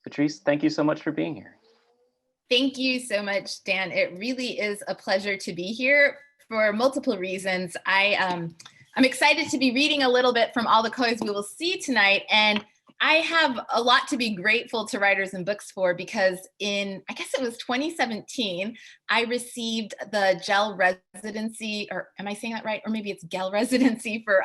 Patrice, thank you so much for being here. Thank you so much, Dan. It really is a pleasure to be here for multiple reasons. I'm excited to be reading a little bit from All the Colors We Will See tonight, and I have a lot to be grateful to Writers and Books for because I guess it was 2017, I received the GEL residency, or am I saying that right? Or maybe it's GEL residency for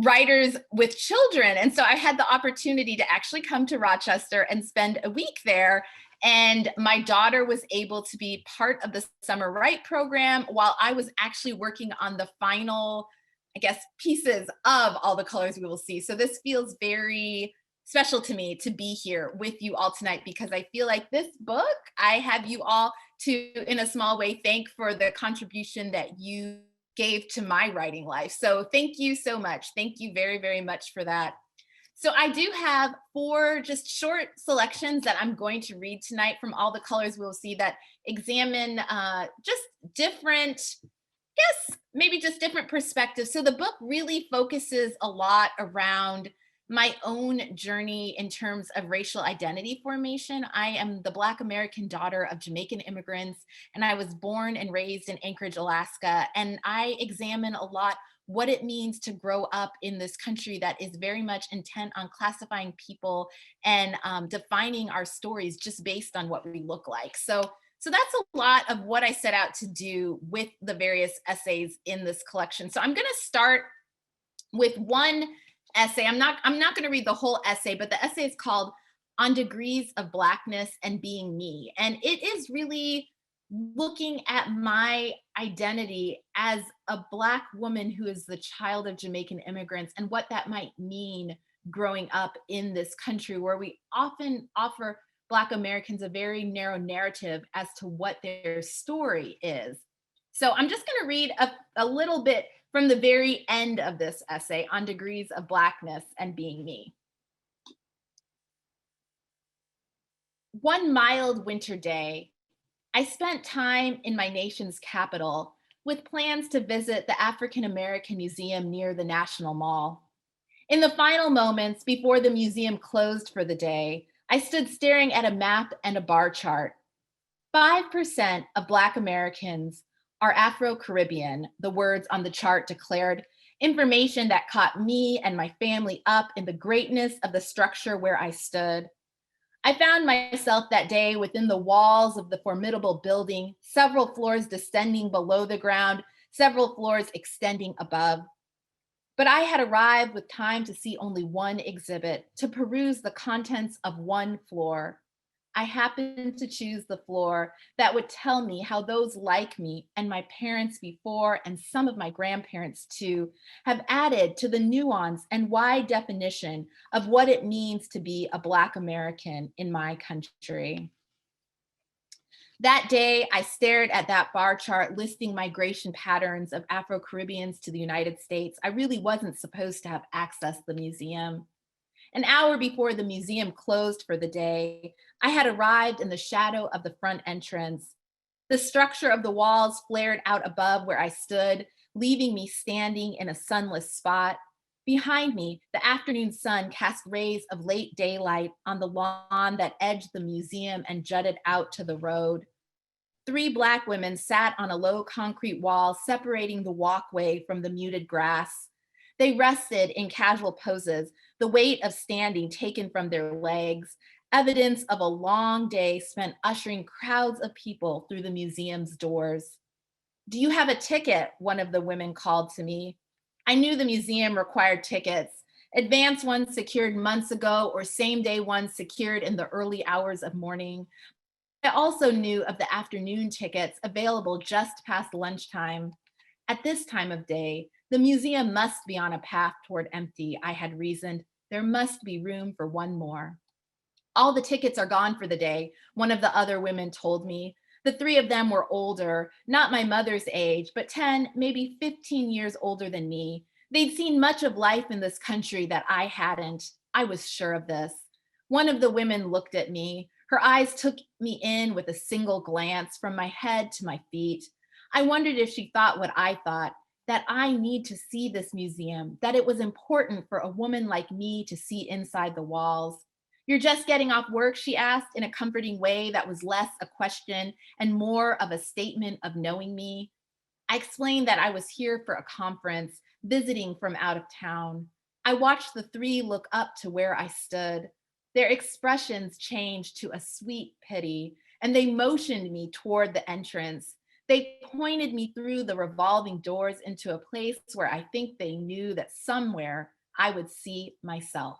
writers with children. And so I had the opportunity to actually come to Rochester and spend a week there. And my daughter was able to be part of the Summer Write program while I was actually working on the final, I guess, pieces of All the Colors We Will See. So this feels very special to me to be here with you all tonight because I feel like this book, I have you all to, in a small way, thank for the contribution that you gave to my writing life. So thank you so much. Thank you very, very much for that. So I do have 4 just short selections that I'm going to read tonight from All the Colors We'll See that examine just different, maybe just different perspectives. So the book really focuses a lot around my own journey in terms of racial identity formation. I am the Black American daughter of Jamaican immigrants, and I was born and raised in Anchorage, Alaska. And I examine a lot what it means to grow up in this country that is very much intent on classifying people and defining our stories just based on what we look like. So that's a lot of what I set out to do with the various essays in this collection. So I'm going to start with one essay. I'm not going to read the whole essay, but the essay is called On Degrees of Blackness and Being Me. And it is really looking at my identity as a Black woman who is the child of Jamaican immigrants and what that might mean growing up in this country where we often offer Black Americans a very narrow narrative as to what their story is. So I'm just going to read a little bit from the very end of this essay on degrees of Blackness and being me. One mild winter day, I spent time in my nation's capital with plans to visit the African American Museum near the National Mall. In the final moments before the museum closed for the day, I stood staring at a map and a bar chart. 5% of Black Americans are Afro-Caribbean, the words on the chart declared, information that caught me and my family up in the greatness of the structure where I stood. I found myself that day within the walls of the formidable building, several floors descending below the ground, several floors extending above. But I had arrived with time to see only one exhibit, to peruse the contents of one floor. I happened to choose the floor that would tell me how those like me and my parents before, and some of my grandparents too, have added to the nuance and wide definition of what it means to be a Black American in my country. That day, I stared at that bar chart listing migration patterns of Afro-Caribbeans to the United States. I really wasn't supposed to have accessed the museum. An hour before the museum closed for the day, I had arrived in the shadow of the front entrance. The structure of the walls flared out above where I stood, leaving me standing in a sunless spot. Behind me, the afternoon sun cast rays of late daylight on the lawn that edged the museum and jutted out to the road. 3 Black women sat on a low concrete wall separating the walkway from the muted grass. They rested in casual poses, the weight of standing taken from their legs, evidence of a long day spent ushering crowds of people through the museum's doors. "Do you have a ticket?" one of the women called to me. I knew the museum required tickets, advance ones secured months ago or same-day ones secured in the early hours of morning. I also knew of the afternoon tickets available just past lunchtime. At this time of day, the museum must be on a path toward empty, I had reasoned. There must be room for one more. "All the tickets are gone for the day," one of the other women told me. The 3 of them were older, not my mother's age, but 10, maybe 15 years older than me. They'd seen much of life in this country that I hadn't. I was sure of this. One of the women looked at me. Her eyes took me in with a single glance from my head to my feet. I wondered if she thought what I thought, that I need to see this museum, that it was important for a woman like me to see inside the walls. "You're just getting off work?" she asked in a comforting way that was less a question and more of a statement of knowing me. I explained that I was here for a conference, visiting from out of town. I watched the three look up to where I stood. Their expressions changed to a sweet pity, and they motioned me toward the entrance. They pointed me through the revolving doors into a place where I think they knew that somewhere I would see myself.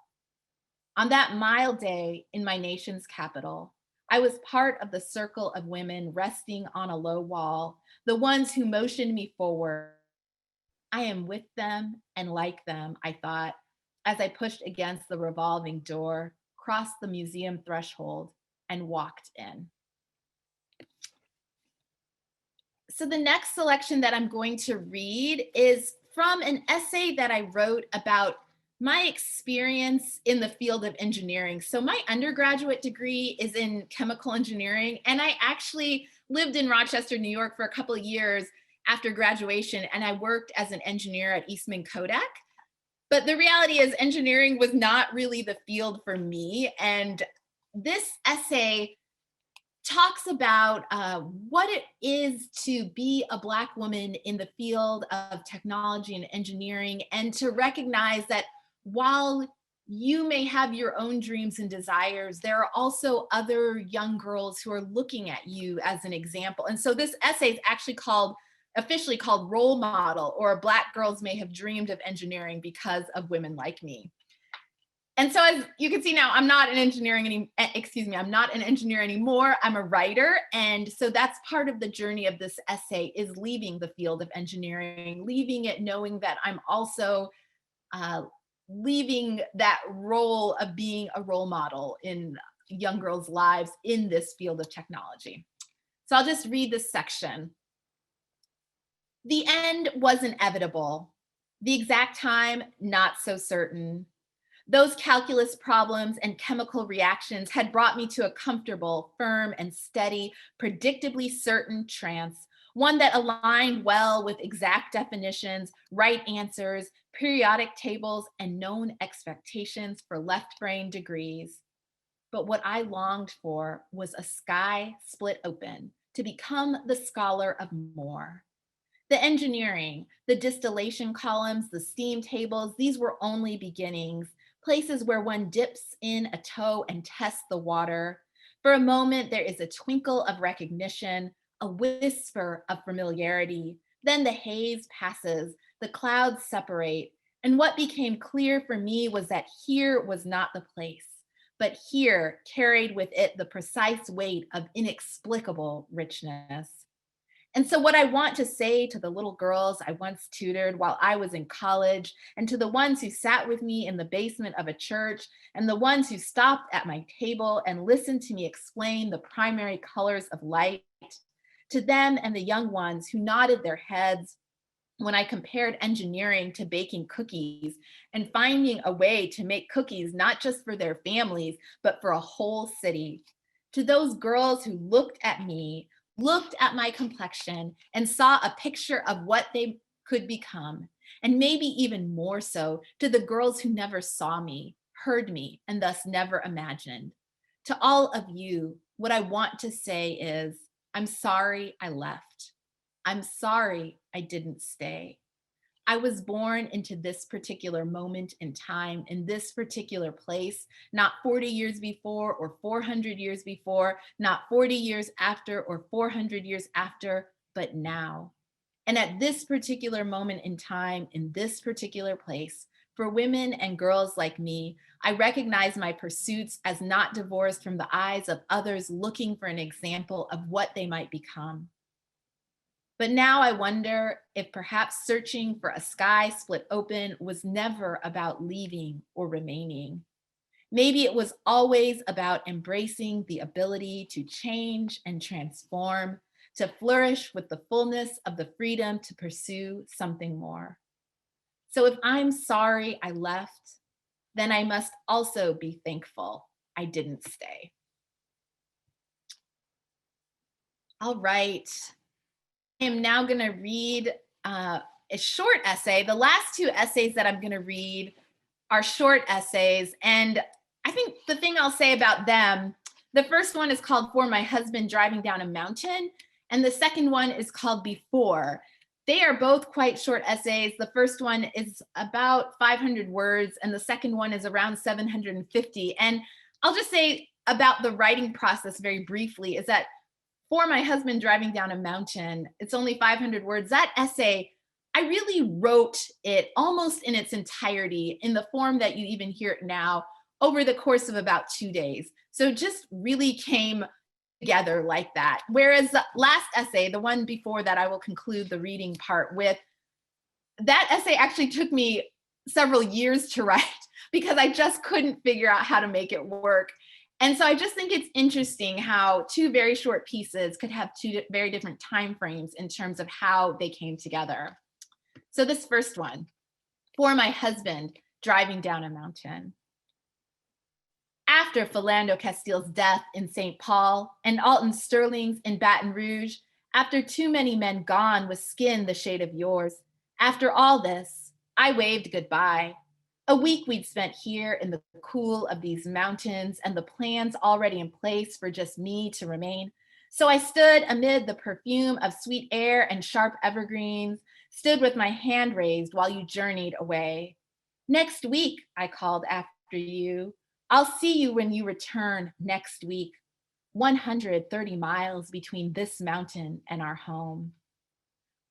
On that mild day in my nation's capital, I was part of the circle of women resting on a low wall, the ones who motioned me forward. I am with them and like them, I thought, as I pushed against the revolving door, crossed the museum threshold, and walked in. So the next selection that I'm going to read is from an essay that I wrote about my experience in the field of engineering. So my undergraduate degree is in chemical engineering, and I actually lived in Rochester, New York for a couple of years after graduation, and I worked as an engineer at Eastman Kodak. But the reality is engineering was not really the field for me. And this essay talks about what it is to be a Black woman in the field of technology and engineering, and to recognize that while you may have your own dreams and desires, there are also other young girls who are looking at you as an example. And so this essay is actually officially called Role Model, or Black Girls May Have Dreamed of Engineering Because of Women Like Me. And so as you can see now, I'm not an I'm not an engineer anymore. I'm a writer. And so that's part of the journey of this essay, is leaving the field of engineering, leaving it knowing that I'm also leaving that role of being a role model in young girls' lives in this field of technology. So I'll just read this section. The end was inevitable. The exact time, not so certain. Those calculus problems and chemical reactions had brought me to a comfortable, firm, and steady, predictably certain trance, one that aligned well with exact definitions, right answers, periodic tables, and known expectations for left brain degrees. But what I longed for was a sky split open to become the scholar of more. The engineering, the distillation columns, the steam tables, these were only beginnings, places where one dips in a toe and tests the water. For a moment, there is a twinkle of recognition, a whisper of familiarity. Then the haze passes, the clouds separate. And what became clear for me was that here was not the place, but here carried with it the precise weight of inexplicable richness. And so, what I want to say to the little girls I once tutored while I was in college, and to the ones who sat with me in the basement of a church, and the ones who stopped at my table and listened to me explain the primary colors of light, to them and the young ones who nodded their heads when I compared engineering to baking cookies and finding a way to make cookies not just for their families, but for a whole city. To those girls who looked at me, looked at my complexion, and saw a picture of what they could become, and maybe even more so to the girls who never saw me, heard me, and thus never imagined. To all of you, what I want to say is, I'm sorry I left. I'm sorry I didn't stay. I was born into this particular moment in time, in this particular place, not 40 years before or 400 years before, not 40 years after or 400 years after, but now. And at this particular moment in time, in this particular place, for women and girls like me, I recognize my pursuits as not divorced from the eyes of others looking for an example of what they might become. But now I wonder if perhaps searching for a sky split open was never about leaving or remaining. Maybe it was always about embracing the ability to change and transform, to flourish with the fullness of the freedom to pursue something more. So if I'm sorry I left, then I must also be thankful I didn't stay. All right. I am now going to read a short essay. The last two essays that I'm going to read are short essays. And I think the thing I'll say about them, the first one is called For My Husband Driving Down a Mountain, and the second one is called Before. They are both quite short essays. The first one is about 500 words, and the second one is around 750. And I'll just say about the writing process very briefly is that For My Husband Driving Down a Mountain, it's only 500 words. That essay, I really wrote it almost in its entirety in the form that you even hear it now over the course of about 2 days. So it just really came together like that. Whereas the last essay, the one before that I will conclude the reading part with, that essay actually took me several years to write because I just couldn't figure out how to make it work. And so I just think it's interesting how two very short pieces could have two very different time frames in terms of how they came together. So this first one, For My Husband Driving Down a Mountain. After Philando Castile's death in St. Paul and Alton Sterling's in Baton Rouge, after too many men gone with skin the shade of yours, after all this, I waved goodbye. A week we'd spent here in the cool of these mountains and the plans already in place for just me to remain. So I stood amid the perfume of sweet air and sharp evergreens, stood with my hand raised while you journeyed away. Next week, I called after you. I'll see you when you return next week. 130 miles between this mountain and our home.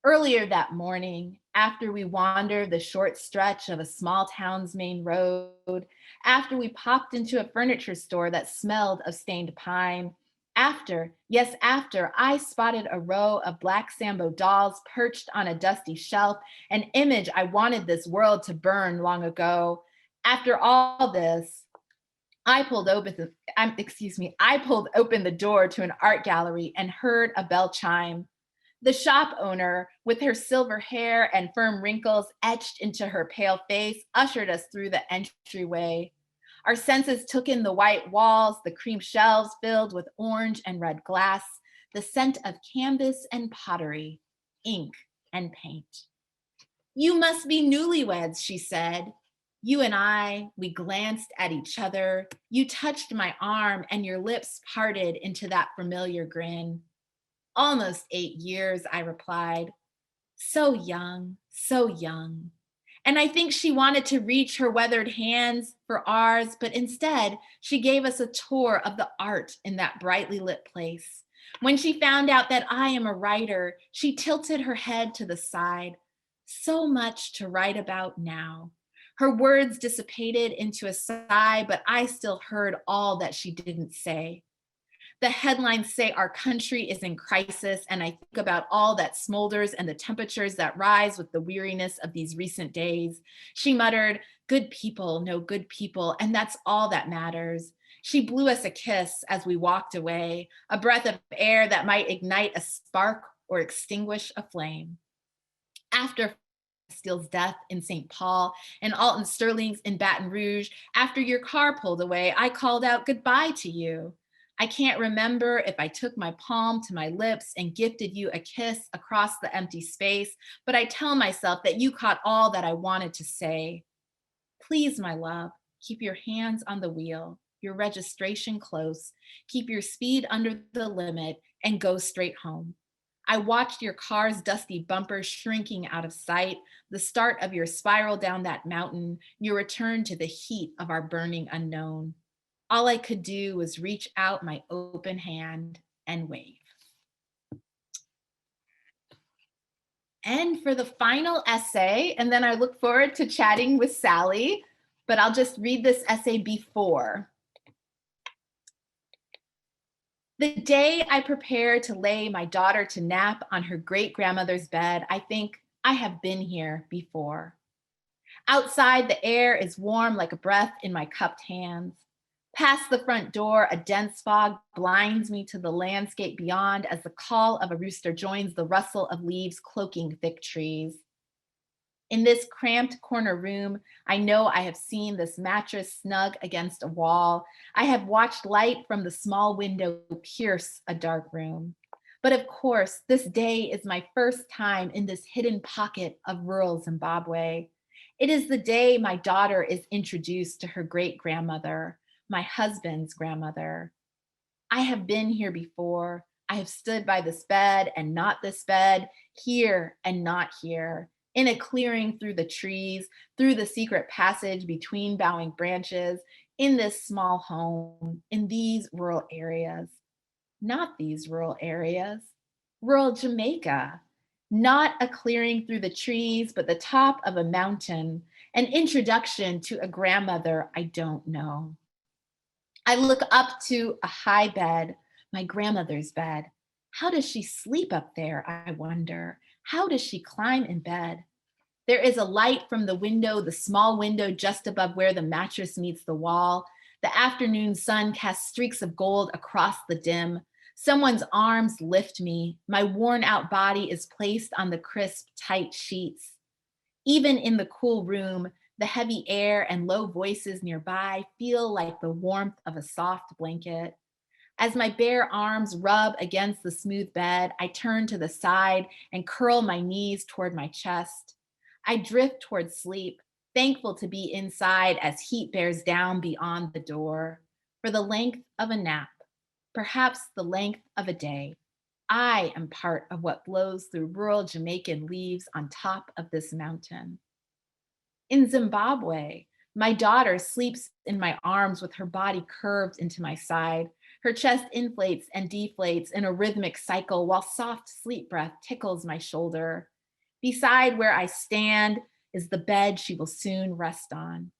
Earlier that morning, after we wandered the short stretch of a small town's main road, after we popped into a furniture store that smelled of stained pine, after, yes, after I spotted a row of black Sambo dolls perched on a dusty shelf, an image I wanted this world to burn long ago. After all this, I pulled open the door to an art gallery and heard a bell chime. The shop owner, with her silver hair and firm wrinkles etched into her pale face, ushered us through the entryway. Our senses took in the white walls, the cream shelves filled with orange and red glass, the scent of canvas and pottery, ink and paint. You must be newlyweds, she said. You and I, we glanced at each other. You touched my arm and your lips parted into that familiar grin. Almost 8 years, I replied. So young, so young. And I think she wanted to reach her weathered hands for ours, but instead she gave us a tour of the art in that brightly lit place. When she found out that I am a writer, she tilted her head to the side. So much to write about now. Her words dissipated into a sigh, but I still heard all that she didn't say. The headlines say our country is in crisis, and I think about all that smolders and the temperatures that rise with the weariness of these recent days. She muttered, good people know good people, and that's all that matters. She blew us a kiss as we walked away, a breath of air that might ignite a spark or extinguish a flame. After Steele's death in St. Paul and Alton Sterling's in Baton Rouge, after your car pulled away, I called out goodbye to you. I can't remember if I took my palm to my lips and gifted you a kiss across the empty space, but I tell myself that you caught all that I wanted to say. Please, my love, keep your hands on the wheel, your registration close, keep your speed under the limit, and go straight home. I watched your car's dusty bumper shrinking out of sight, the start of your spiral down that mountain, your return to the heat of our burning unknown. All I could do was reach out my open hand and wave. And for the final essay, and then I look forward to chatting with Sally, but I'll just read this essay before. The day I prepare to lay my daughter to nap on her great-grandmother's bed, I think I have been here before. Outside, the air is warm like a breath in my cupped hands. Past the front door, a dense fog blinds me to the landscape beyond as the call of a rooster joins the rustle of leaves cloaking thick trees. In this cramped corner room, I know I have seen this mattress snug against a wall. I have watched light from the small window pierce a dark room. But of course, this day is my first time in this hidden pocket of rural Zimbabwe. It is the day my daughter is introduced to her great-grandmother. my husband's grandmother. I have been here before. I have stood by this bed and not this bed, here and not here, in a clearing through the trees, through the secret passage between bowing branches, in this small home, in these rural areas. Not these rural areas, rural Jamaica. Not a clearing through the trees, but the top of a mountain, an introduction to a grandmother I don't know. I look up to a high bed, my grandmother's bed. How does she sleep up there, I wonder? How does she climb in bed? There is a light from the window, the small window just above where the mattress meets the wall. The afternoon sun casts streaks of gold across the dim. Someone's arms lift me. My worn out body is placed on the crisp, tight sheets. Even in the cool room, the heavy air and low voices nearby feel like the warmth of a soft blanket. As my bare arms rub against the smooth bed, I turn to the side and curl my knees toward my chest. I drift toward sleep, thankful to be inside as heat bears down beyond the door. For the length of a nap, perhaps the length of a day, I am part of what blows through rural Jamaican leaves on top of this mountain. In Zimbabwe, my daughter sleeps in my arms with her body curved into my side. Her chest inflates and deflates in a rhythmic cycle while soft sleep breath tickles my shoulder. Beside where I stand is the bed she will soon rest on.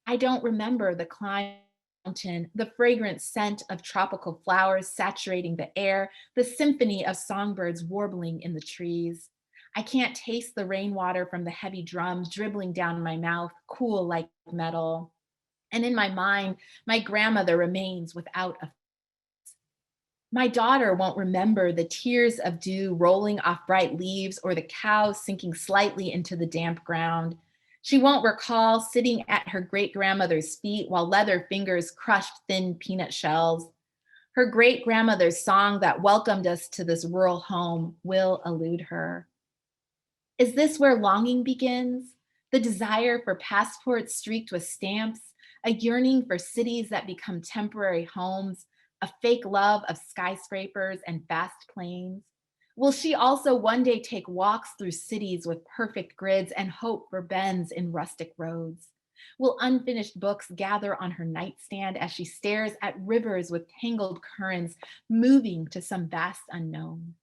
I don't remember the climb mountain, the fragrant scent of tropical flowers saturating the air, the symphony of songbirds warbling in the trees. I can't taste the rainwater from the heavy drums dribbling down my mouth, cool like metal. And in my mind, my grandmother remains without a. My daughter won't remember the tears of dew rolling off bright leaves or the cows sinking slightly into the damp ground. She won't recall sitting at her great grandmother's feet while leather fingers crushed thin peanut shells. Her great grandmother's song that welcomed us to this rural home will elude her. Is this where longing begins? The desire for passports streaked with stamps, a yearning for cities that become temporary homes, a fake love of skyscrapers and fast planes? Will she also one day take walks through cities with perfect grids and hope for bends in rustic roads? Will unfinished books gather on her nightstand as she stares at rivers with tangled currents moving to some vast unknown?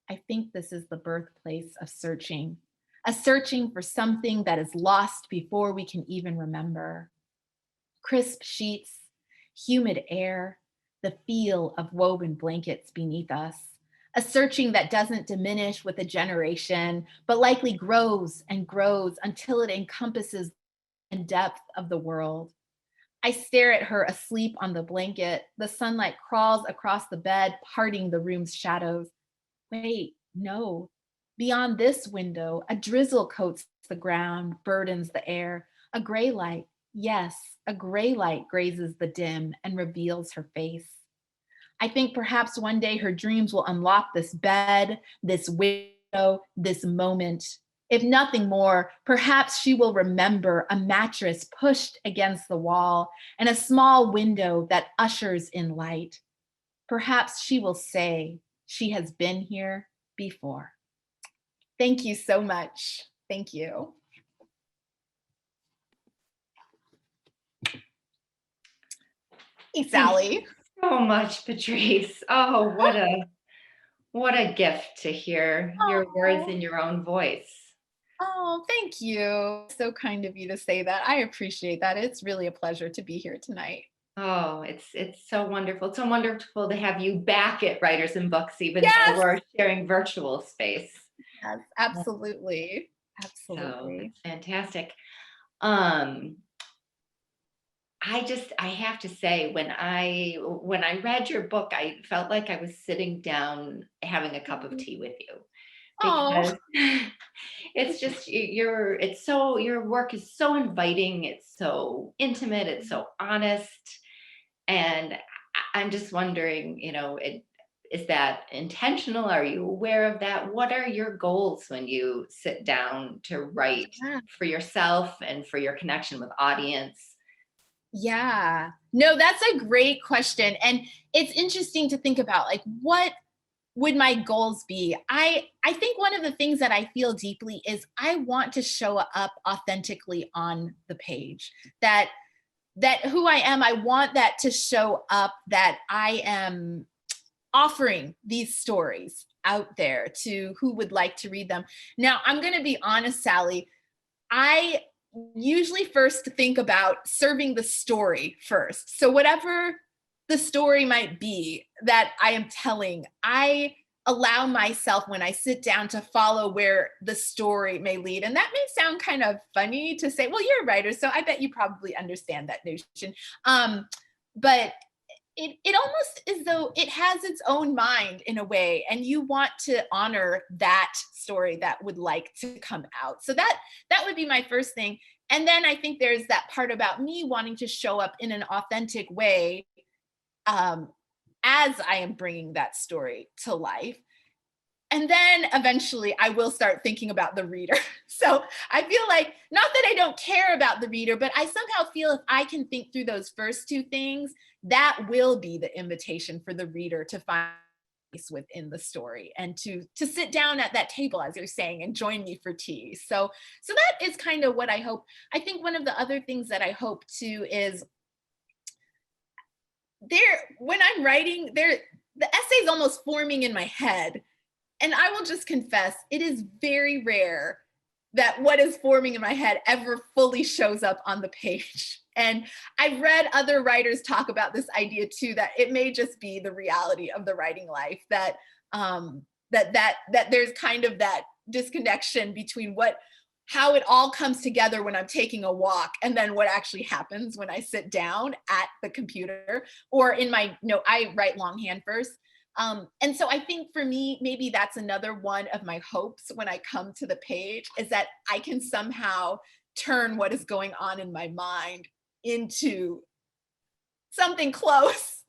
I think this is the birthplace of searching, a searching for something that is lost before we can even remember. Crisp sheets, humid air, the feel of woven blankets beneath us, a searching that doesn't diminish with a generation, but likely grows and grows until it encompasses the depth of the world. I stare at her asleep on the blanket. The sunlight crawls across the bed, parting the room's shadows. Wait, no. Beyond this window, a drizzle coats the ground, burdens the air. A gray light, yes, a gray light grazes the dim and reveals her face. I think perhaps one day her dreams will unlock this bed, this window, this moment. If nothing more, perhaps she will remember a mattress pushed against the wall and a small window that ushers in light. Perhaps she will say she has been here before. Thank you so much. Thank you. Hey, Sally. So much, Patrice. Oh, what a gift to hear your words in your own voice. Oh, thank you. So kind of you to say that. I appreciate that. It's really a pleasure to be here tonight. Oh, it's so wonderful. It's so wonderful to have you back at Writers and Books, even though Yes, we're sharing virtual space. yes, absolutely. So Absolutely. that's fantastic. Um, I have to say, when I read your book, I felt like I was sitting down having a cup of tea with you Oh, because it's just your work is so inviting, it's so intimate, it's so honest, and I'm just wondering, is that intentional? Are you aware of that? What are your goals when you sit down to write yeah. for yourself and for your connection with audience? Yeah. No, that's a great question. And it's interesting to think about, like, what would my goals be? I think one of the things that I feel deeply is I want to show up authentically on the page. That who I am, I want that to show up, that I am offering these stories out there to who would like to read them. Now, I'm going to be honest, Sally, I usually first think about serving the story first. So whatever the story might be that I am telling, I allow myself when I sit down to follow where the story may lead. And that may sound kind of funny to say, well, you're a writer, so I bet you probably understand that notion. But it almost is though it has its own mind in a way, and you want to honor that story that would like to come out. So that would be my first thing. And then I think there's that part about me wanting to show up in an authentic way, as I am bringing that story to life. And then eventually I will start thinking about the reader. So I feel like, not that I don't care about the reader, but I somehow feel if I can think through those first two things, that will be the invitation for the reader to find place within the story and to sit down at that table, as you're saying, and join me for tea. So that is kind of what I hope. I think one of the other things that I hope too is when I'm writing, the essay is almost forming in my head. And I will just confess, it is very rare that what is forming in my head ever fully shows up on the page. And I've read other writers talk about this idea too, that it may just be the reality of the writing life, that that there's kind of that disconnection between how it all comes together when I'm taking a walk and then what actually happens when I sit down at the computer or in my I write longhand first. And so I think for me, maybe that's another one of my hopes when I come to the page, is that I can somehow turn what is going on in my mind into something close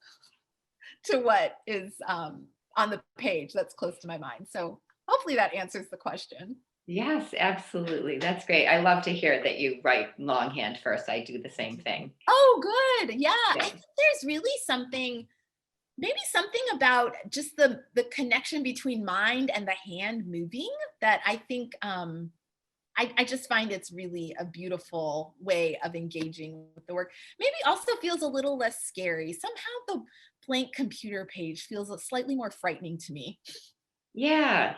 to what is on the page that's close to my mind. So hopefully that answers the question. Yes, absolutely. That's great. I love to hear that you write longhand first. I do the same thing. Oh, good. Yeah. I Yeah. think there's really maybe something about just the connection between mind and the hand moving that I think I just find it's really a beautiful way of engaging with the work. Maybe also feels a little less scary. Somehow the blank computer page feels slightly more frightening to me. Yeah.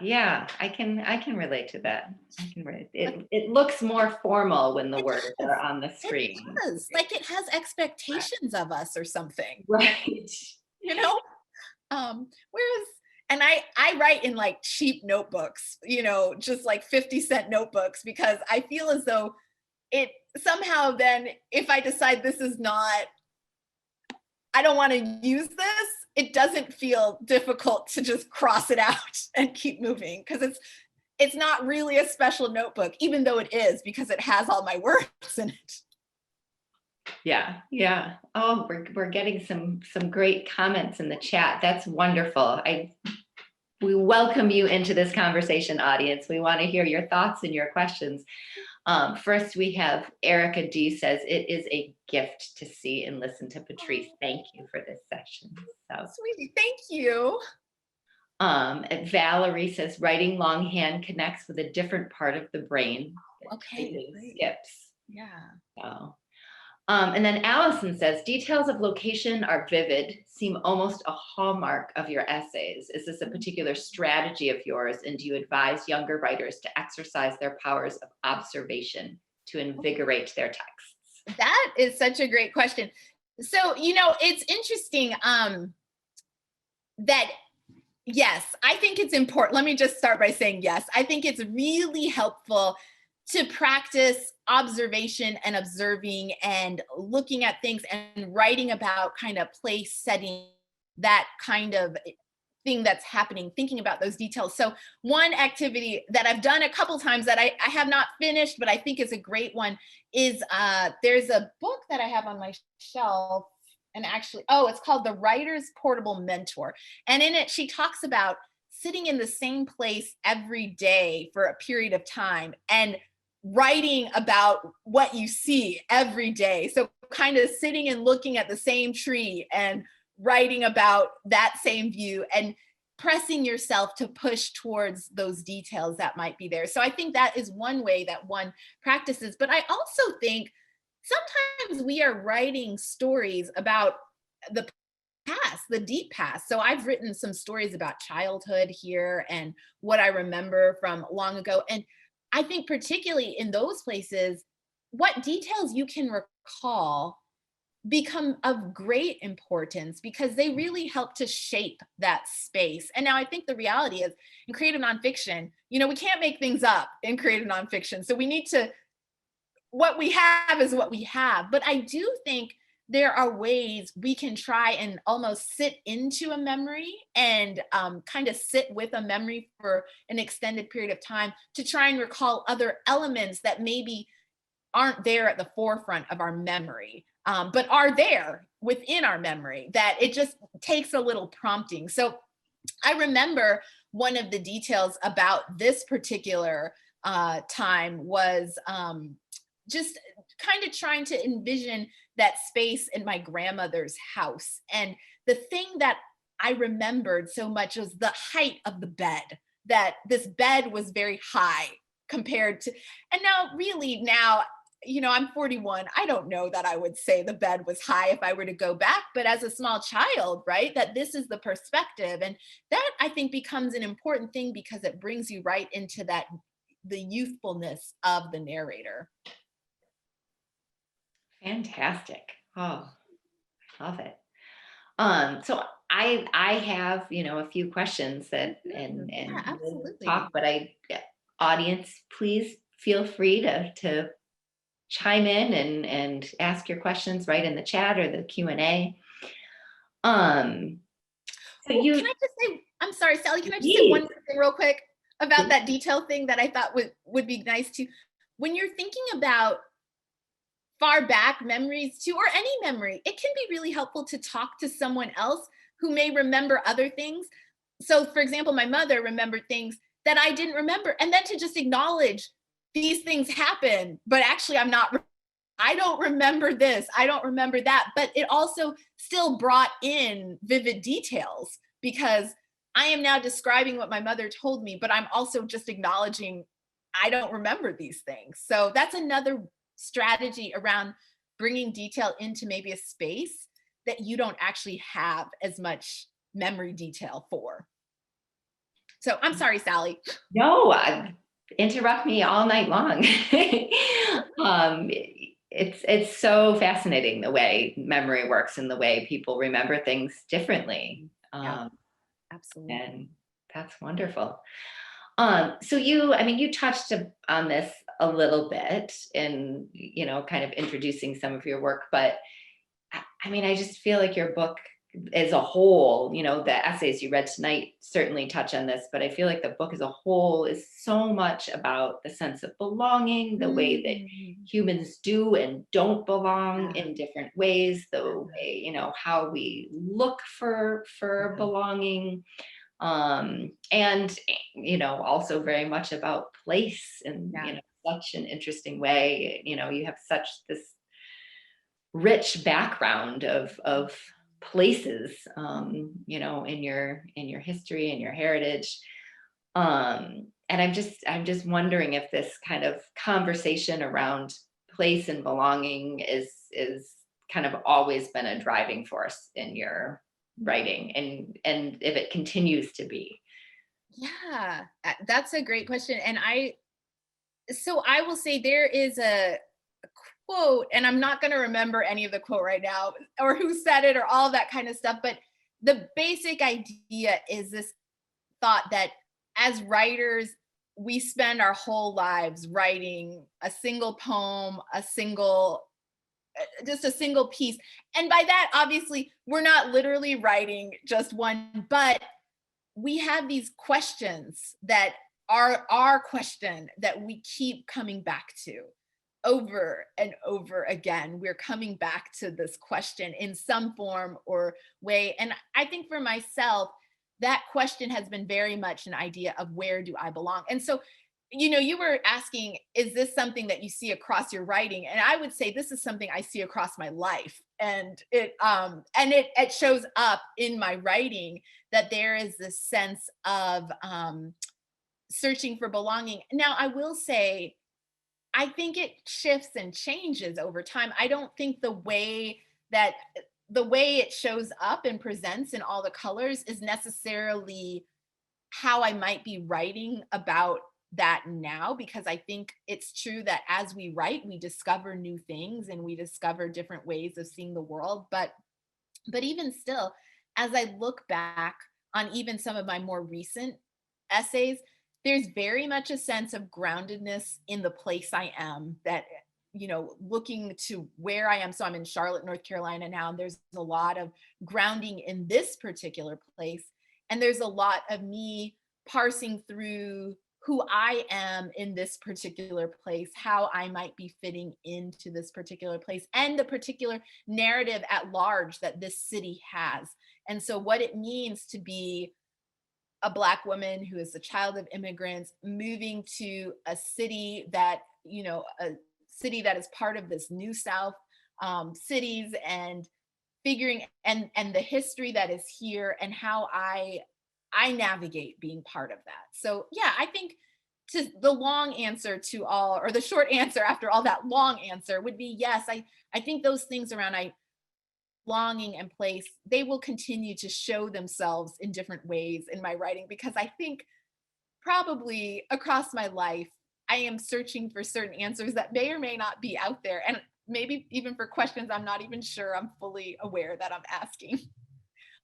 I can relate to that. I can relate. It looks more formal when the It words does. are on the It screen. does. Like it has expectations of us or something, Right. you know? Whereas, and I write in like cheap notebooks, just like 50-cent notebooks, because I feel as though it somehow then, if I decide this is not, I don't want to use this, it doesn't feel difficult to just cross it out and keep moving, because it's not really a special notebook, even though it is, because it has all my words in it. Yeah. Oh, we're getting some great comments in the chat. That's wonderful. We welcome you into this conversation, audience. We want to hear your thoughts and your questions. First, we have Erica D says, it is a gift to see and listen to Patrice. Thank you for this session. So, Sweetie, thank you. Valerie says, writing longhand connects with a different part of the brain. Okay, Typing great. skips. Yeah. So, and then Allison says, details of location are vivid, seem almost a hallmark of your essays. Is this a particular strategy of yours? And do you advise younger writers to exercise their powers of observation to invigorate their texts? That is such a great question. So, it's interesting that, yes, I think it's important. Let me just start by saying, yes, I think it's really helpful to practice observation and observing and looking at things and writing about kind of place setting, that kind of thing that's happening, thinking about those details. So one activity that I've done a couple times that I have not finished, but I think is a great one, is there's a book that I have on my shelf, and actually, it's called The Writer's Portable Mentor. And in it, she talks about sitting in the same place every day for a period of time and writing about what you see every day. So kind of sitting and looking at the same tree and writing about that same view and pressing yourself to push towards those details that might be there. So I think that is one way that one practices. But I also think sometimes we are writing stories about the past, the deep past. So I've written some stories about childhood here and what I remember from long ago. And I think particularly in those places, what details you can recall become of great importance because they really help to shape that space. And now I think the reality is in creative nonfiction, we can't make things up in creative nonfiction. So we need to, what we have is what we have. But I do think there are ways we can try and almost sit into a memory and kind of sit with a memory for an extended period of time to try and recall other elements that maybe aren't there at the forefront of our memory, but are there within our memory, that it just takes a little prompting. So I remember one of the details about this particular time was just kind of trying to envision that space in my grandmother's house. And the thing that I remembered so much was the height of the bed, that this bed was very high compared to, and now, I'm 41. I don't know that I would say the bed was high if I were to go back, but as a small child, right, that this is the perspective. And that I think becomes an important thing because it brings you right into the youthfulness of the narrator. Fantastic. Oh, I love it. So I have, a few questions that and Yeah, we'll absolutely. talk, but audience, please feel free to chime in and ask your questions right in the chat or the Q&A. So Can I just say, I'm sorry, Sally, can I just say one more thing real quick about that detail thing that I thought would be nice to, when you're thinking about far back memories too, or any memory, it can be really helpful to talk to someone else who may remember other things. So for example, my mother remembered things that I didn't remember, and then to just acknowledge these things happen, but actually I don't remember this, I don't remember that, but it also still brought in vivid details because I am now describing what my mother told me, but I'm also just acknowledging I don't remember these things. So that's another strategy around bringing detail into maybe a space that you don't actually have as much memory detail for. So I'm sorry, Sally. No, interrupt me all night long. It's so fascinating the way memory works and the way people remember things differently. Yeah, absolutely. And that's wonderful. So you touched on this a little bit in, kind of introducing some of your work, but I just feel like your book as a whole, the essays you read tonight certainly touch on this, but I feel like the book as a whole is so much about the sense of belonging, the way that humans do and don't belong in different ways, the way, how we look for belonging. And also very much about place in such an interesting way. You have such this rich background of places, in your history and your heritage. And I'm just wondering if this kind of conversation around place and belonging is kind of always been a driving force in your writing, and if it continues to be. Yeah, that's a great question. And I will say there is a quote, and I'm not going to remember any of the quote right now or who said it or all that kind of stuff, but the basic idea is this thought that as writers, we spend our whole lives writing a single poem, just a single piece. And by that, obviously, we're not literally writing just one, but we have these questions that are our question that we keep coming back to over and over again. We're coming back to this question in some form or way. And I think for myself, that question has been very much an idea of where do I belong? And so You were asking, is this something that you see across your writing? And I would say this is something I see across my life. And it shows up in my writing that there is this sense of searching for belonging. Now, I will say, I think it shifts and changes over time. I don't think that the way it shows up and presents in all the colors is necessarily how I might be writing about that now, because I think it's true that as we write, we discover new things and we discover different ways of seeing the world. But even still, as I look back on even some of my more recent essays, there's very much a sense of groundedness in the place I am, that looking to where I am. So I'm in Charlotte, North Carolina now, and there's a lot of grounding in this particular place. And there's a lot of me parsing through who I am in this particular place, how I might be fitting into this particular place, and the particular narrative at large that this city has. And so, what it means to be a Black woman who is the child of immigrants moving to a city that is part of this new South cities, and figuring and the history that is here, and how I navigate being part of that. So yeah, I think to the long answer to all, or the short answer after all that long answer would be yes. I think those things around longing and place, they will continue to show themselves in different ways in my writing, because I think probably across my life, I am searching for certain answers that may or may not be out there. And maybe even for questions I'm not even sure I'm fully aware that I'm asking.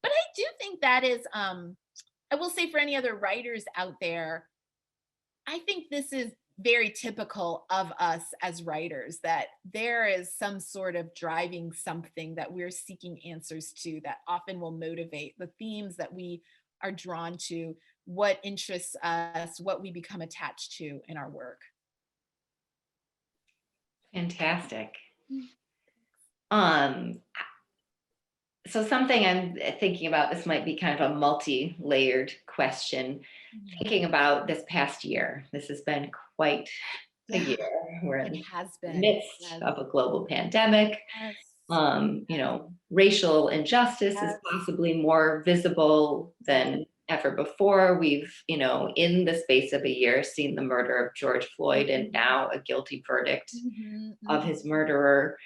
But I do think that is, I will say, for any other writers out there, I think this is very typical of us as writers, that there is some sort of driving something that we're seeking answers to, that often will motivate the themes that we are drawn to, what interests us, what we become attached to in our work. Fantastic. Um, so something I'm thinking about, this might be kind of a multi-layered question. Thinking about this past year, this has been quite a year. We're in It has the been. midst Yes. of a global pandemic. Yes. Racial injustice is possibly more visible than ever before. We've, in the space of a year, seen the murder of George Floyd, and now a guilty verdict of his murderer.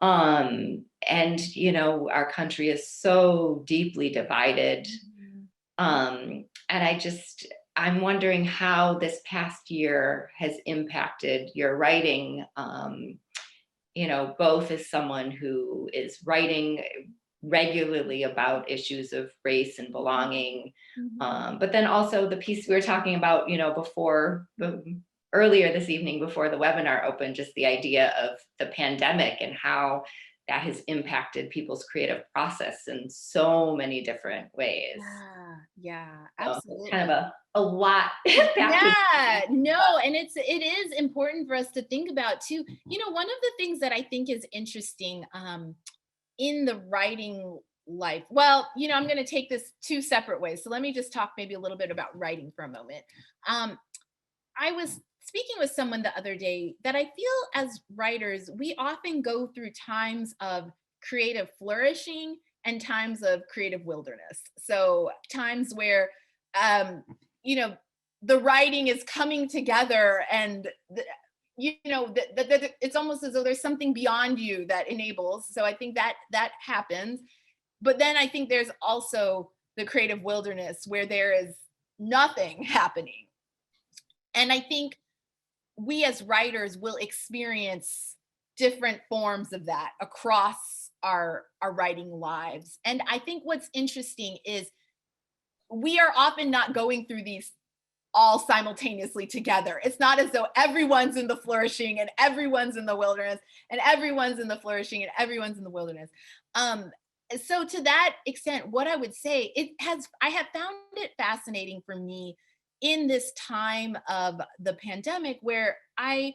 And our country is so deeply divided. And I'm wondering how this past year has impacted your writing, both as someone who is writing regularly about issues of race and belonging, but then also the piece we were talking about, earlier this evening before the webinar opened, just the idea of the pandemic and how that has impacted people's creative process in so many different ways. Yeah, So absolutely. it's kind of a lot. Yeah, no, and it is important for us to think about too. One of the things that I think is interesting in the writing life. Well, I'm going to take this two separate ways. So let me just talk maybe a little bit about writing for a moment. I was speaking with someone the other day that I feel as writers, we often go through times of creative flourishing and times of creative wilderness. So times where, the writing is coming together, and it's almost as though there's something beyond you that enables. So I think that happens. But then I think there's also the creative wilderness where there is nothing happening. And I think we as writers will experience different forms of that across our writing lives. And I think what's interesting is we are often not going through these all simultaneously together. It's not as though everyone's in the flourishing and everyone's in the wilderness, and everyone's in the flourishing and everyone's in the wilderness. So to that extent, what I would say, I have found it fascinating for me in this time of the pandemic, where I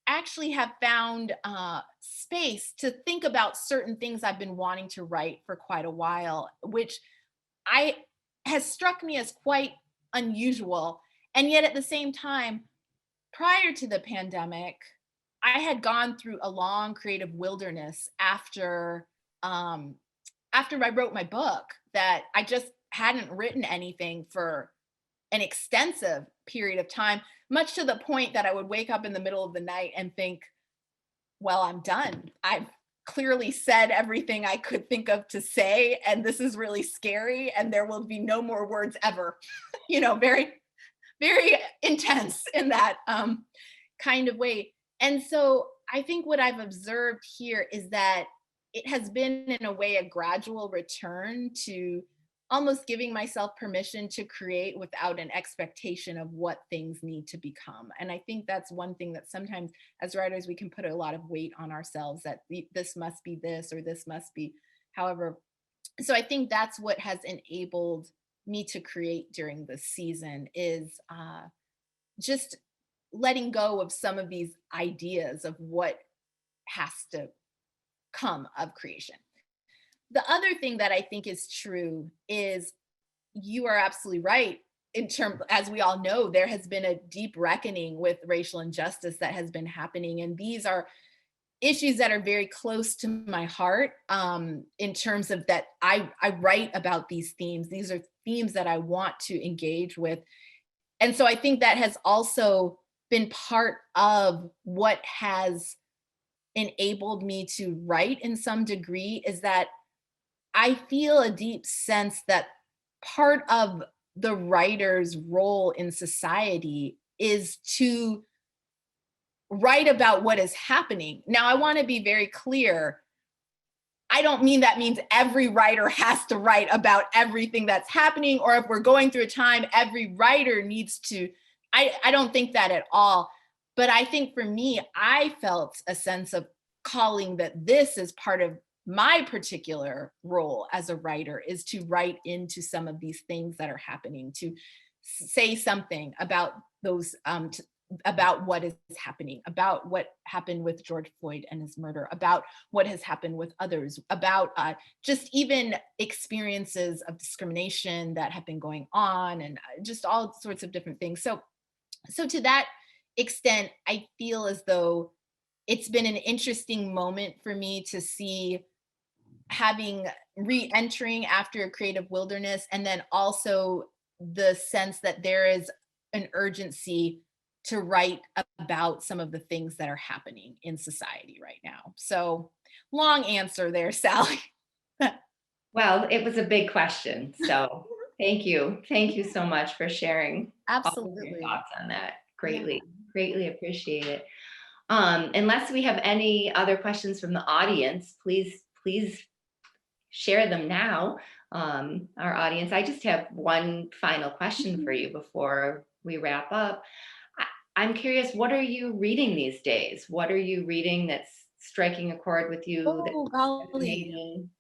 actually have found space to think about certain things I've been wanting to write for quite a while, which I has struck me as quite unusual. And yet at the same time, prior to the pandemic, I had gone through a long creative wilderness after I wrote my book, that I just hadn't written anything for an extensive period of time, much to the point that I would wake up in the middle of the night and think, well, I'm done. I've clearly said everything I could think of to say, and this is really scary, and there will be no more words ever. Very, very intense in that kind of way. And so I think what I've observed here is that it has been, in a way, a gradual return to almost giving myself permission to create without an expectation of what things need to become. And I think that's one thing that sometimes as writers, we can put a lot of weight on ourselves, that this must be this or this must be however. So I think that's what has enabled me to create during this season, is just letting go of some of these ideas of what has to come of creation. The other thing that I think is true is, you are absolutely right. In terms, as we all know, there has been a deep reckoning with racial injustice that has been happening. And these are issues that are very close to my heart, in terms of that I write about these themes. These are themes that I want to engage with. And so I think that has also been part of what has enabled me to write in some degree, is that I feel a deep sense that part of the writer's role in society is to write about what is happening. Now, I want to be very clear. I don't mean that means every writer has to write about everything that's happening, or if we're going through a time, every writer needs to. I don't think that at all. But I think for me, I felt a sense of calling, that this is part of my particular role as a writer, is to write into some of these things that are happening, to say something about those, about what is happening, about what happened with George Floyd and his murder, about what has happened with others, about just even experiences of discrimination that have been going on, and just all sorts of different things. So to that extent, I feel as though it's been an interesting moment for me to see, having re-entering after a creative wilderness, and then also the sense that there is an urgency to write about some of the things that are happening in society right now. So, long answer there, Sally. Well, it was a big question. So thank you. Thank you so much for sharing all of your Absolutely. thoughts on that. Yeah. Greatly appreciate it. Unless we have any other questions from the audience, please share them now. Our audience, I just have one final question for you before we wrap up. I'm curious, what are you reading these days? What are you reading that's striking a chord with you, that's Oh, golly. resonating?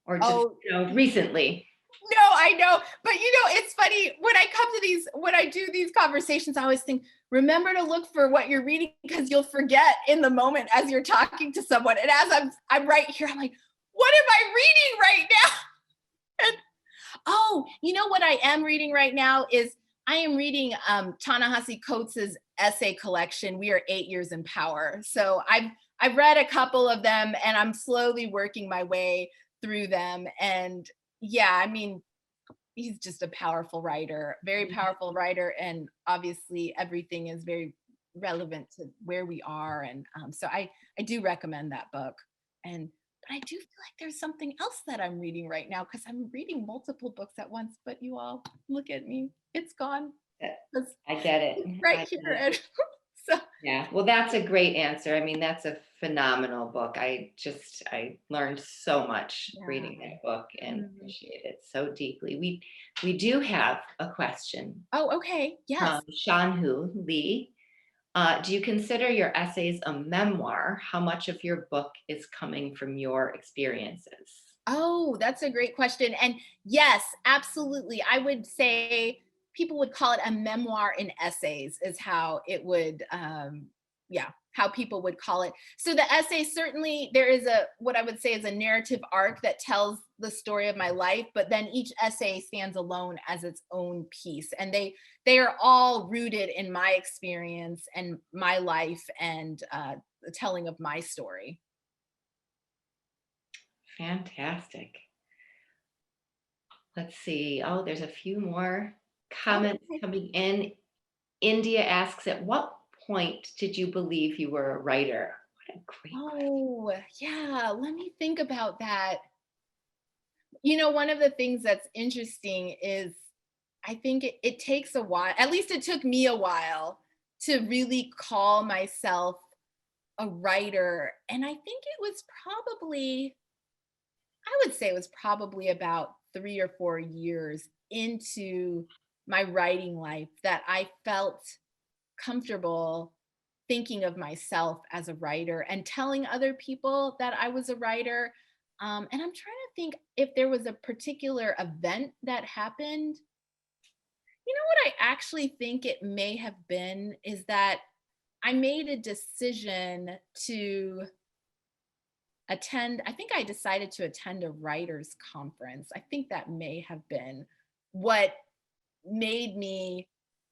Or just, Oh, recently? no, I know. But it's funny, when I come to these, when I do these conversations, I always think, remember to look for what you're reading, because you'll forget in the moment as you're talking to someone. And as I'm right here, I'm like, what am I reading right now? And oh, what I am reading right now is, I am reading Ta-Nehisi Coates's essay collection, We Are 8 Years in Power. So I've read a couple of them, and I'm slowly working my way through them. And yeah, I mean, he's just a powerful writer, very powerful writer. And obviously everything is very relevant to where we are. And so I do recommend that book. But I do feel like there's something else that I'm reading right now, because I'm reading multiple books at once. But you all, look at me, it's gone. It's I get it. right I here. get it. And so Yeah, well, that's a great answer. I mean, that's a phenomenal book. I learned so much reading that book and appreciate it so deeply. We do have a question Oh, okay. Yes. from Shanhu Lee. Do you consider your essays a memoir? How much of your book is coming from your experiences? Oh, that's a great question. And yes, absolutely. I would say people would call it a memoir in essays, is how it would, yeah, how people would call it. So the essay, certainly there is a, what I would say is a narrative arc that tells the story of my life, but then each essay stands alone as its own piece. And they are all rooted in my experience and my life and the telling of my story. Fantastic. Let's see. Oh, there's a few more Oh, comments coming in. India asks, at what point did you believe you were a writer? What a great question. oh, yeah. Let me think about that. You know, one of the things that's interesting is I think it takes a while, at least it took me a while to really call myself a writer. And I think it was probably, I would say it was probably about 3 or 4 years into my writing life that I felt comfortable thinking of myself as a writer and telling other people that I was a writer. And I'm trying to think if there was a particular event that happened. You know what I actually think it may have been is that I made a decision to attend, I think I decided to attend a writers conference. I think that may have been what made me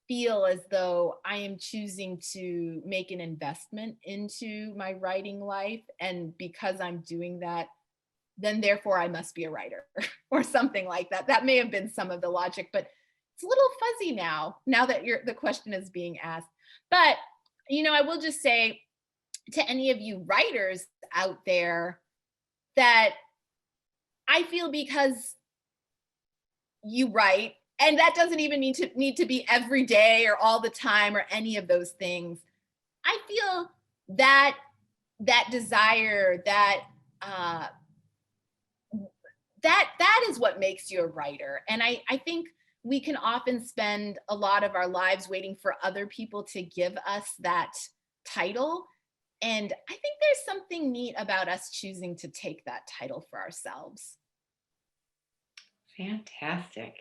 feel as though I am choosing to make an investment into my writing life. And because I'm doing that, then therefore I must be a writer or something like that. That may have been some of the logic, but it's a little fuzzy now that the question is being asked. But, you know, I will just say to any of you writers out there that I feel because you write, and that doesn't even need to be every day or all the time or any of those things. I feel that that desire, uh, that is what makes you a writer. And I think we can often spend a lot of our lives waiting for other people to give us that title. And I think there's something neat about us choosing to take that title for ourselves. Fantastic.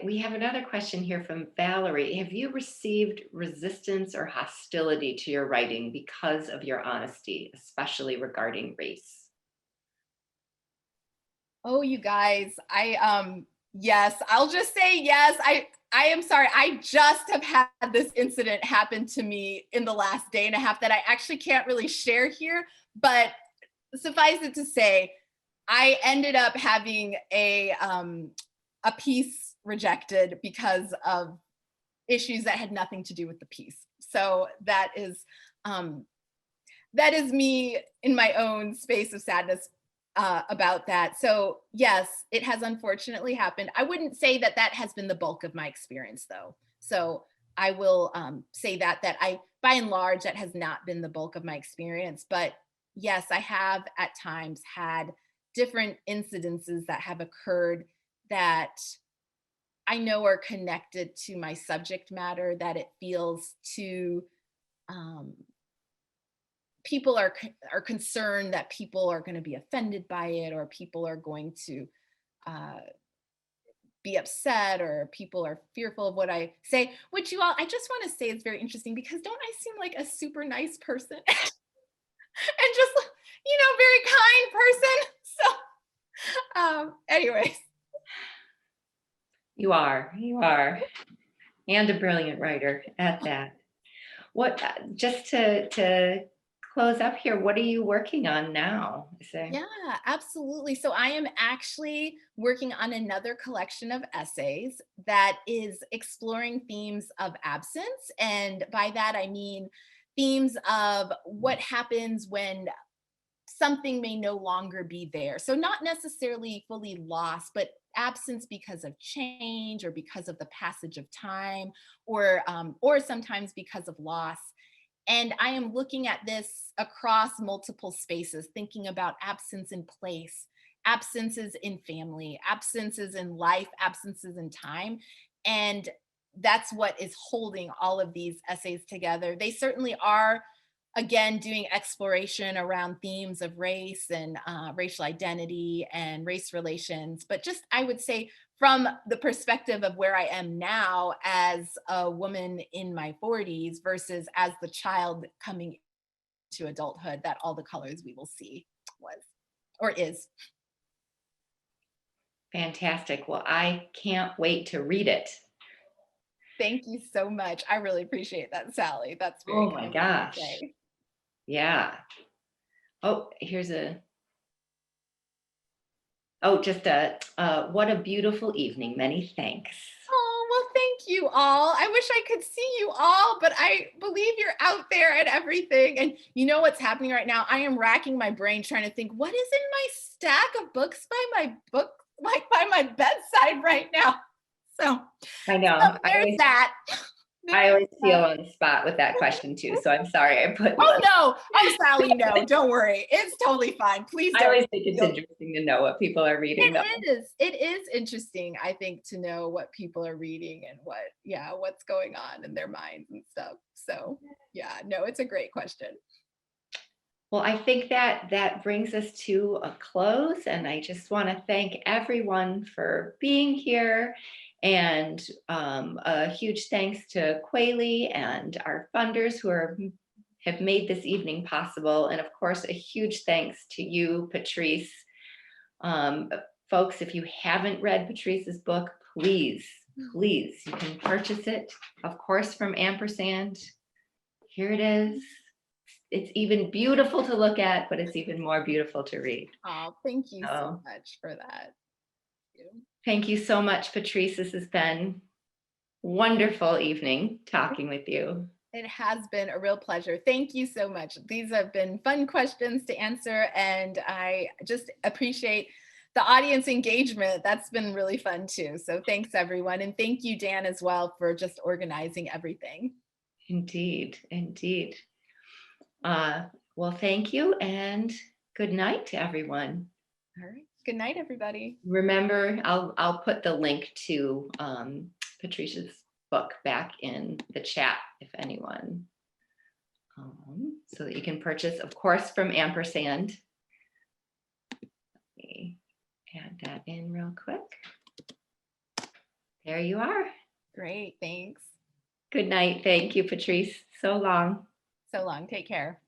We have another question here from Valerie. Have you received resistance or hostility to your writing because of your honesty, especially regarding race? Oh, you guys, yes, I'll just say yes. I am sorry. I just have had this incident happen to me in the last day and a half that I actually can't really share here, but suffice it to say, I ended up having a piece rejected because of issues that had nothing to do with the piece. So that is me in my own space of sadness about that. So yes, it has unfortunately happened. I wouldn't say that that has been the bulk of my experience, though. So I will say that I, by and large, that has not been the bulk of my experience. But yes, I have at times had different incidences that have occurred that I know are connected to my subject matter, that it feels too um, people are concerned that people are going to be offended by it, or people are going to uh, be upset, or people are fearful of what I say. Which you all, I just want to say is very interesting because don't I seem like a super nice person and just very kind person? So, anyways. You are, and a brilliant writer at that. What, just to close up here, what are you working on now? Is there? Yeah, absolutely. So I am actually working on another collection of essays that is exploring themes of absence. And by that, I mean themes of what happens when something may no longer be there. So not necessarily fully lost, but absence because of change or because of the passage of time, or sometimes because of loss. And I am looking at this across multiple spaces, thinking about absence in place, absences in family, absences in life, absences in time. And that's what is holding all of these essays together. They certainly are, again, doing exploration around themes of race and racial identity and race relations. But just, I would say, from the perspective of where I am now as a woman in my 40s versus as the child coming into adulthood that All the Colors We Will See was, or is. Fantastic. Well, I can't wait to read it. Thank you so much. I really appreciate that, Sally. That's very Oh my kind of you to gosh. say. Yeah. Oh, here's just what a beautiful evening. Many thanks. Oh, well, thank you all. I wish I could see you all, but I believe you're out there and everything. And you know what's happening right now? I am racking my brain trying to think, what is in my stack of books by my bedside right now? So I know. there's that. I always feel on the spot with that question too. So I'm sorry I put you. Oh no. Oh, Sally, no, don't worry. It's totally fine. Please I don't. always think it's interesting to know what people are reading. It is interesting, I think, to know what people are reading and what's going on in their minds and stuff. So yeah, no, it's a great question. Well, I think that brings us to a close, and I just want to thank everyone for being here, and a huge thanks to Quayle and our funders who have made this evening possible, and of course a huge thanks to you, Patrice. Folks, if you haven't read Patrice's book, please, you can purchase it, of course, from Ampersand. Here it is. It's even beautiful to look at, but it's even more beautiful to read. Oh, thank you so much for that. Thank you so much, Patrice. This has been wonderful evening talking with you. It has been a real pleasure. Thank you so much. These have been fun questions to answer, and I just appreciate the audience engagement. That's been really fun too. So thanks everyone. And thank you, Dan, as well, for just organizing everything. Indeed. Well, thank you, and good night to everyone. All right. Good night, everybody. Remember, I'll put the link to Patricia's book back in the chat if anyone, so that you can purchase, of course, from Ampersand. Let me add that in real quick. There you are. Great. Thanks. Good night. Thank you, Patrice. So long. So long. Take care.